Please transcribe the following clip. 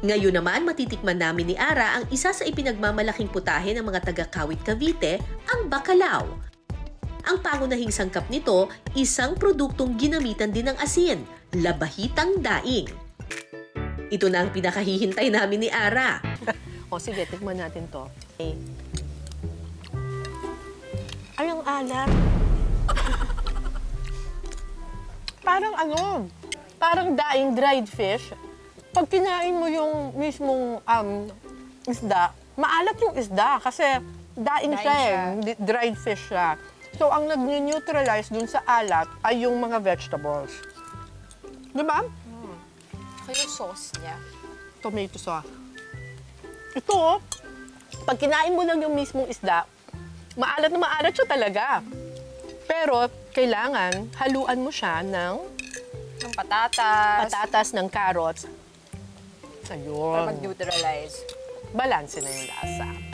Ngayon naman, matitikman namin ni Ara ang isa sa ipinagmamalaking putahe ng mga taga-Kawit Cavite, ang bacalao. Ang pangunahing sangkap nito, isang produktong ginamitan din ng asin, labahitang daing. Ito na ang pinakahihintay namin ni Ara. O sige, tikman natin to. Okay. Ay, ang alat. Parang ano, parang daing dried fish. Pag kinain mo yung mismong isda, maalat yung isda kasi daing siya eh, dried fish siya. So, ang nag-neutralize dun sa alat ay yung mga vegetables. Di ba? So, yung sauce niya. Tomato sauce. Ito, pag kinain mo lang yung mismong isda, maalat na maalat siya talaga. Pero, kailangan haluan mo siya ng patatas, ng carrots. Ayun. Para mag-neutralize. Balanse na yung lasa.